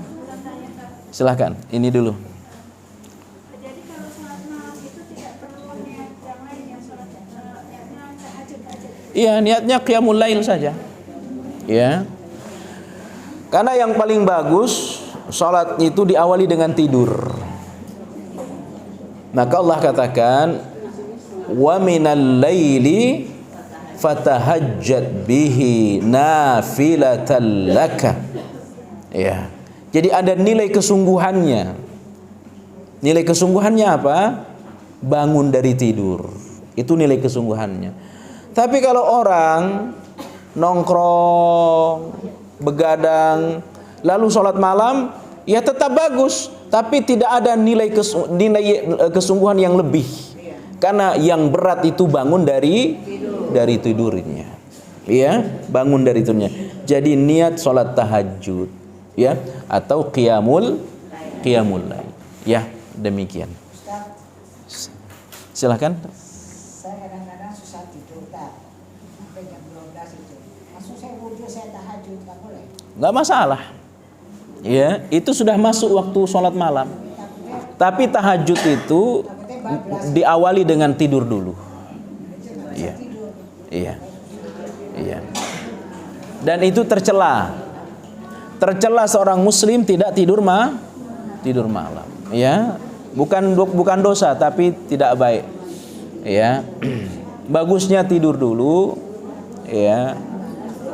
Speaker 1: Silahkan. Ini dulu.
Speaker 3: Jadi kalau sholat malam itu tidak perlu niat yang lain, yang sholat niatnya tahajud aja.
Speaker 1: Iya, niatnya qiyamul lail saja. Ya. Karena yang paling bagus sholat itu diawali dengan tidur. Maka Allah katakan, wa minal laili fatahajjat bihi nafilatan laka. Ya. Jadi ada nilai kesungguhannya. Nilai kesungguhannya apa? Bangun dari tidur. Itu nilai kesungguhannya. Tapi kalau orang nongkrong, begadang, lalu sholat malam, ya tetap bagus, tapi tidak ada nilai kesungguhan yang lebih. Karena yang berat itu bangun dari tidurnya. Ya, bangun dari tidurnya. Jadi niat sholat tahajud, ya, atau qiyamul lail. Ya, demikian. Silakan.
Speaker 4: Saya kadang-kadang susah tidur, sampai jam 12 itu. Maksud saya wudhu, saya tahajud, nggak boleh.
Speaker 1: Nggak masalah. Ya, itu sudah masuk waktu sholat malam. Tapi tahajud itu diawali dengan tidur dulu. Iya. Iya. Iya. Dan itu tercela. Tercela seorang muslim tidak tidur malam. Ya. Bukan dosa tapi tidak baik. Ya. Bagusnya tidur dulu. Ya.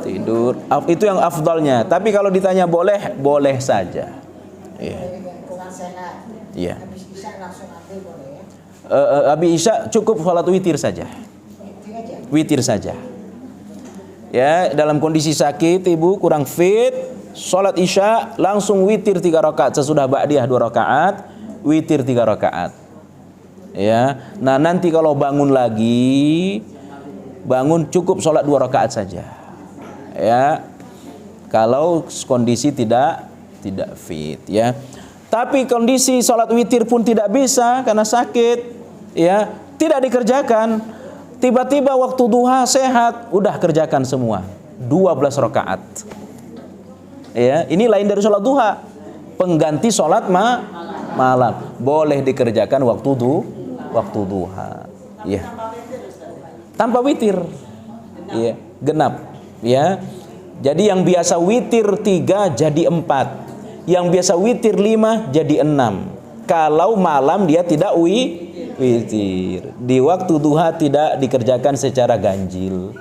Speaker 1: Tidur. Itu yang afdalnya. Tapi kalau ditanya boleh saja. Ya.
Speaker 4: Kurang sehat.
Speaker 1: Iya.
Speaker 4: Habis isya langsung ambil boleh ya?
Speaker 1: Habis isya cukup sholat witir saja. Witir saja. Ya, dalam kondisi sakit ibu kurang fit, sholat isya langsung witir 3 rakaat sesudah ba'diyah 2 rakaat, witir 3 rakaat. Ya, nah nanti kalau bangun lagi, bangun cukup sholat 2 rakaat saja. Ya, kalau kondisi tidak fit, ya. Tapi kondisi sholat witir pun tidak bisa karena sakit, ya, tidak dikerjakan. Tiba-tiba waktu duha sehat, udah kerjakan semua 12 rakaat. Ya, ini lain dari sholat duha, pengganti sholat malam. Boleh dikerjakan waktu duha. Ya. Tanpa witir. Ya, genap. Ya. Jadi yang biasa witir 3 jadi 4. Yang biasa witir 5 jadi 6. Kalau malam dia tidak witir. Di waktu duha tidak dikerjakan secara ganjil.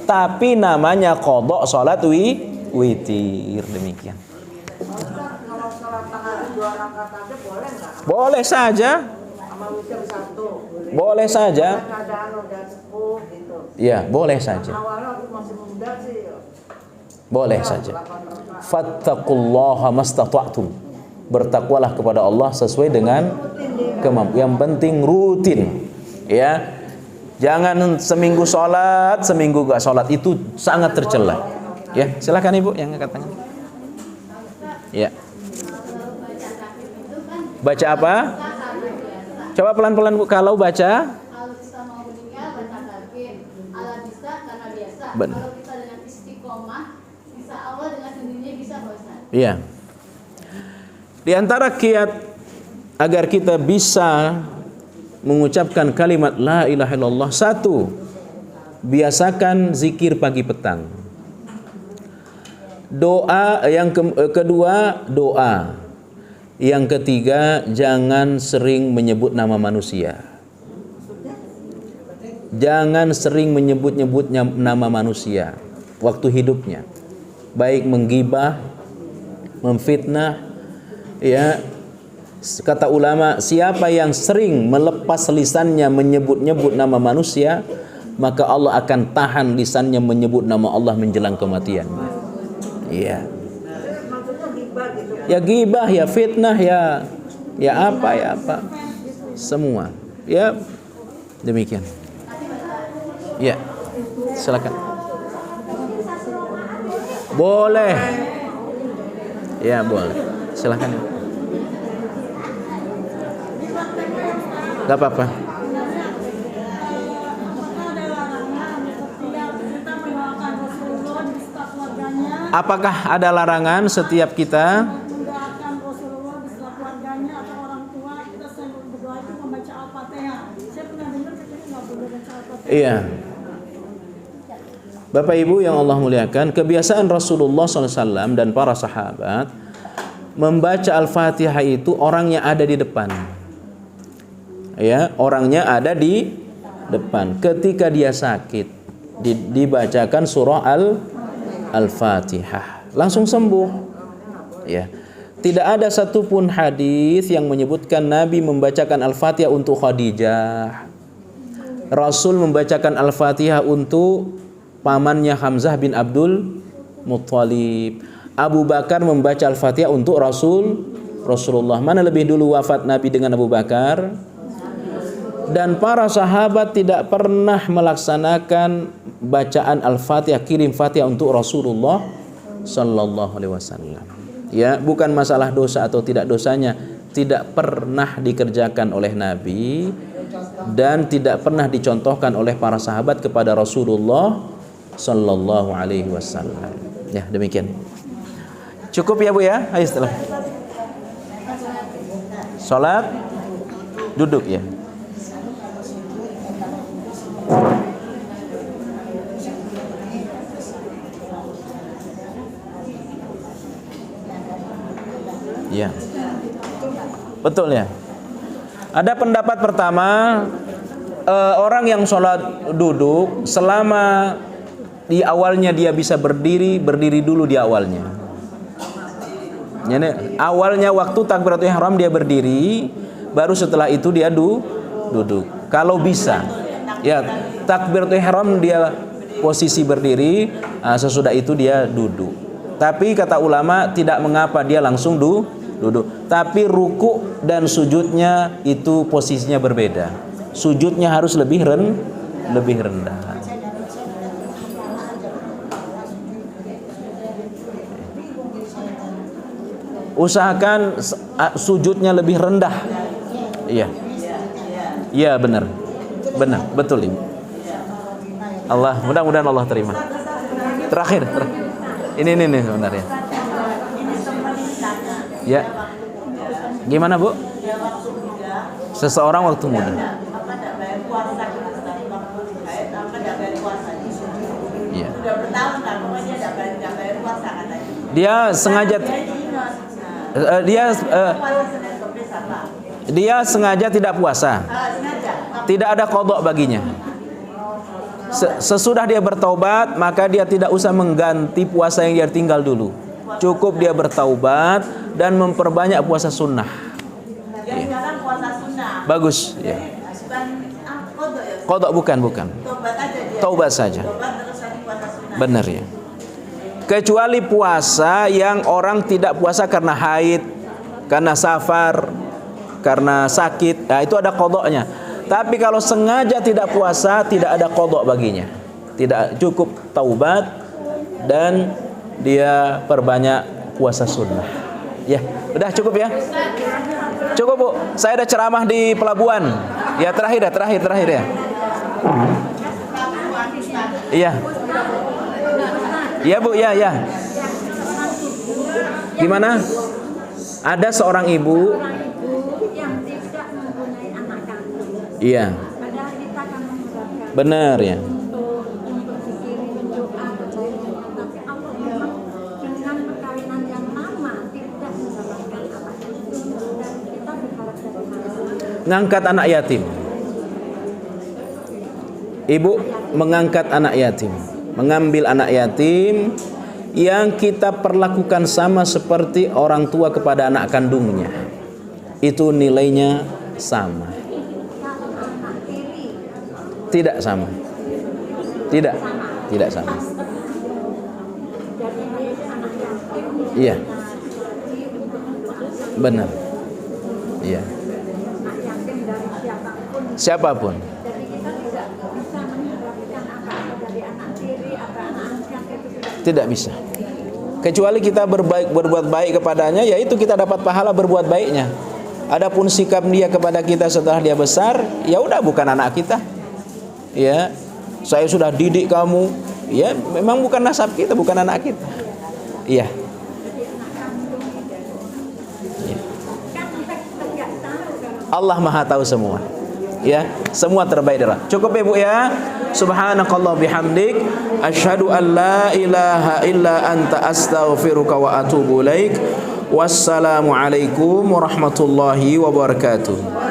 Speaker 1: Tapi namanya qadha salat witir. Demikian.
Speaker 2: Kalau sholat tahajud 2 rakaat aja boleh nggak?
Speaker 1: Boleh saja.
Speaker 2: Sama witir 1.
Speaker 1: Boleh saja.
Speaker 2: Keadaan udah sepuh gitu.
Speaker 1: Ya, boleh saja.
Speaker 2: Awalnya aku masih muda sih.
Speaker 1: Boleh saja. Fattaqullaha mastata'tum. Bertakwalah kepada Allah sesuai dengan kemampuan. Yang penting rutin. Ya. Jangan seminggu sholat, seminggu gak sholat, itu sangat tercela. Ya, silakan Ibu yang angkat tangan. Ya. Baca apa? Coba pelan-pelan Bu, kalau baca.
Speaker 3: Kalau kita mau meninggal baca talqin, ala bisa karena biasa.
Speaker 1: Benar.
Speaker 3: Kalau kita dengan istiqomah, insya Allah dengan sendirinya bisa Ustaz.
Speaker 1: Iya. Di antara kiat agar kita bisa mengucapkan kalimat la ilaha illallah, 1, biasakan zikir pagi petang. Doa yang kedua, doa. Yang ketiga, jangan sering menyebut nama manusia. jangan sering menyebut-nyebut nama manusia waktu hidupnya, baik menggibah, memfitnah. Ya, kata ulama, siapa yang sering melepas lisannya menyebut-nyebut nama manusia, maka Allah akan tahan lisannya menyebut nama Allah menjelang kematiannya. Iya.
Speaker 2: Maksudnya gibah gitu.
Speaker 1: Ya gibah, ya fitnah, ya apa semua. Ya, demikian. Ya, silakan. Boleh. Ya, boleh. Silakan. Gak apa-apa. Apakah ada larangan setiap kita
Speaker 3: mendoakan Rasulullah beserta keluarganya atau orang tua kita sering berdoa itu membaca Al-Fatihah? Saya pernah dengar katanya nggak boleh baca Al-Fatihah.
Speaker 1: Iya. Bapak Ibu yang Allah muliakan, kebiasaan Rasulullah SAW dan para sahabat membaca Al-Fatihah itu orangnya ada di depan. Ya, orangnya ada di depan. Ketika dia sakit, dibacakan surah Al-Fatihah, langsung sembuh. Ya. Tidak ada satupun hadis yang menyebutkan Nabi membacakan Al-Fatihah untuk Khadijah. Rasul membacakan Al-Fatihah untuk pamannya Hamzah bin Abdul Muttalib. Abu Bakar membaca Al-Fatihah untuk Rasulullah. Mana lebih dulu wafat Nabi dengan Abu Bakar? Dan para sahabat tidak pernah melaksanakan bacaan Al-Fatihah, kirim Fatihah untuk Rasulullah sallallahu alaihi wasallam. Ya, bukan masalah dosa atau tidak dosanya, tidak pernah dikerjakan oleh Nabi dan tidak pernah dicontohkan oleh para sahabat kepada Rasulullah sallallahu alaihi wasallam. Ya, demikian. Cukup ya Bu ya? Ayo setelah salat duduk ya. Ya. Betul ya. Ada pendapat pertama, orang yang sholat duduk selama di awalnya dia bisa berdiri dulu di awalnya. Jadi awalnya waktu takbiratul ihram dia berdiri, baru setelah itu dia duduk. Kalau bisa, ya takbiratul ihram dia posisi berdiri, sesudah itu dia duduk. Tapi kata ulama tidak mengapa dia langsung duduk. Tapi ruku dan sujudnya itu posisinya berbeda. Sujudnya harus lebih rendah. Usahakan sujudnya lebih rendah. Iya. Iya benar, betul Ibu. Allah, mudah-mudahan Allah terima. Terakhir. Ini sebenarnya. Ya. Gimana Bu? Seseorang waktu muda. Iya. Dia sengaja dia sengaja tidak puasa. Tidak ada qadha baginya. Sesudah dia bertaubat, maka dia tidak usah mengganti puasa yang dia tinggal dulu. Cukup dia bertaubat dan memperbanyak puasa sunnah.
Speaker 2: Yang sekarang puasa sunnah.
Speaker 1: Bagus. Ya.
Speaker 2: Qadha ya?
Speaker 1: Bukan.
Speaker 2: Taubat aja dia.
Speaker 1: Taubat saja.
Speaker 2: Taubat terus lagi puasa sunnah.
Speaker 1: Benar ya. Kecuali puasa yang orang tidak puasa karena haid, karena safar, karena sakit, nah itu ada qadhanya. Tapi kalau sengaja tidak puasa, tidak ada qadha baginya. Tidak, cukup taubat dan dia perbanyak puasa sunnah. Ya, udah cukup ya. Cukup Bu. Saya ada ceramah di pelabuhan. Ya terakhir ya. Iya. Iya Bu, ya. Gimana? Ada seorang ibu
Speaker 3: yang tidak mempunyai anak kandung.
Speaker 1: Iya.
Speaker 3: Padahal kita akan menggerakkan
Speaker 1: Benar ya.
Speaker 3: untuk dikirim doa kebaikan, tapi Allah memang dengan perkawinan yang lama tidak mendapatkan anak itu, dan kita berharap dari mana?
Speaker 1: Ngangkat anak yatim. Ibu mengangkat anak yatim, mengambil anak yatim yang kita perlakukan sama seperti orang tua kepada anak kandungnya, itu nilainya sama. Tidak sama. Tidak sama. Iya. Benar. Iya. Siapapun. Tidak bisa. Kecuali kita berbuat baik kepadanya, yaitu kita dapat pahala berbuat baiknya. Adapun sikap dia kepada kita setelah dia besar, ya udah bukan anak kita. Ya, saya sudah didik kamu. Ya, memang bukan nasab kita, bukan anak kita. Iya. Allah Maha tahu semua. Ya, semua terbaik adalah. Cukup ya Bu ya. Subhanakallah bihamdik, asyhadu an la ilaha illa anta astaghfiruka wa atubu ilaik. Wassalamualaikum warahmatullahi wabarakatuh.